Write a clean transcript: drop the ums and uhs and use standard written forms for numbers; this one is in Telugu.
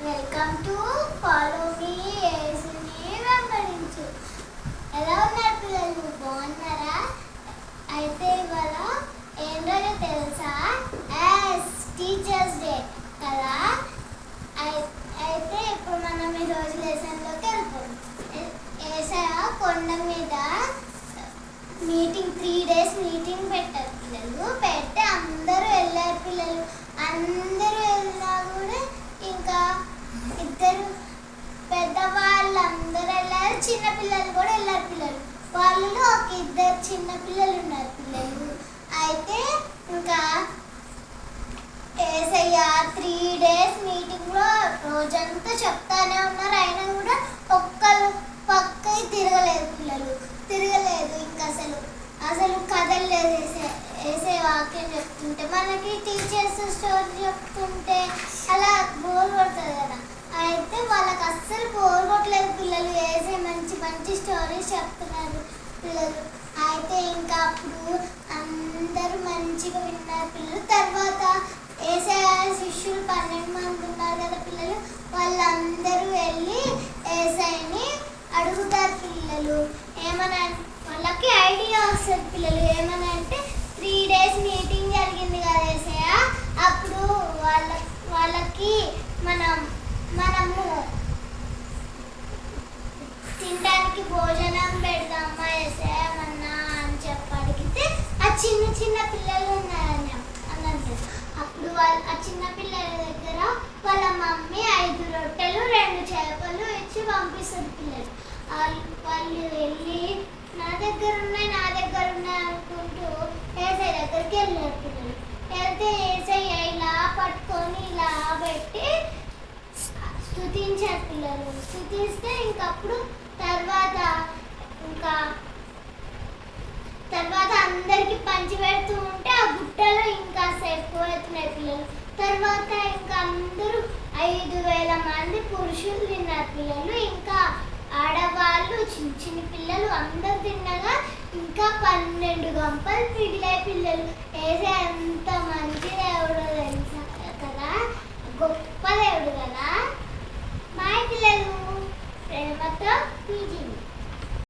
వెల్కమ్ టు ఫాలో మీ యేసుని వెంబడించు. ఎలా ఉన్నారు పిల్లలు? బాగున్నారా? అయితే ఇవాళ ఏం రోజో తెలుసా? టీచర్స్ డే కదా. అయితే ఇప్పుడు మనం ఈ రోజు లెసన్లోకి వెళ్తాం. ఏసయ్య కొండ మీద మీటింగ్ 3 days మీటింగ్ పెట్టారు పిల్లలు. పెడితే అందరూ వెళ్ళారు పిల్లలు. అందరూ వెళ్ళినా కూడా ఇంకా ఇద్దరు పెద్దవాళ్ళందరూ వెళ్ళారు, చిన్న పిల్లలు కూడా వెళ్ళారు పిల్లలు. వాళ్ళలో ఒక ఇద్దరు చిన్న పిల్లలు ఉన్నారు పిల్లలు. అయితే ఇంకా ఏసయ్య 3 days మీటింగ్లో రోజంతా చెప్తానే ఉన్నారు. అయినా కూడా ఒక్కరు పక్కకి తిరగలేదు పిల్లలు. తిరగలేదు ఇంకా అసలు కదలలేదు. వేసే వాక్యం చెప్తుంటే మనకి టీచర్స్ స్టోరీ చెప్తుంటే అలా బోర్ కొడుతుంది కదా. అయితే వాళ్ళకి అస్సలు బోర్ కొట్టలేదు పిల్లలు. వేసే మంచి మంచి స్టోరీస్ చెప్తున్నారు పిల్లలు. అయితే ఇంకా అప్పుడు అందరూ మంచిగా విన్నారు పిల్లలు. తర్వాత వేసే శిష్యులు 12 మంది ఉన్నారు కదా పిల్లలు. వాళ్ళందరూ వెళ్ళి ఏసైని అడుగుతారు పిల్లలు. ఏమన్నా వాళ్ళకి ఐడియా వస్తుంది పిల్లలు. ఏమని అంటే 3 days మీటింగ్ జరిగింది కదా ఏసయ్య, అప్పుడు వాళ్ళకి మనము తినడానికి భోజనం పెడదామా ఏసయ్య ఏమన్నా అని చెప్పి అడిగితే ఆ చిన్న చిన్న పిల్లలు ఉన్నారని అంటారు. అప్పుడు ఆ చిన్న పిల్లల దగ్గర వాళ్ళ మమ్మీ 5 రొట్టెలు 2 చేపలు ఇచ్చి పంపిస్తారు పిల్లలు. వాళ్ళు వెళ్ళి నా దగ్గర ఉన్నాయి అనుకుంటూ ఏసై దగ్గరికి వెళ్ళారు పిల్లలు. వెళ్తే ఏసయ్య ఇలా పట్టుకొని ఇలా పెట్టి స్తుతించారు పిల్లలు. స్తుతిస్తే ఇంకప్పుడు తర్వాత అందరికి పంచి పెడుతూ ఉంటే ఆ బుట్టలో ఇంకా ఎక్కువవుతున్నాయి పిల్లలు. తర్వాత ఇంకా అందరూ 5,000 మంది పురుషులు తిన్నారు పిల్లలు. ఇంకా ఆడవాళ్ళు చిన్న పిల్లలు అందరూ తిన్నగా ఇంకా 12 గంపలు మిగిలాయి పిల్లలు. ఏసే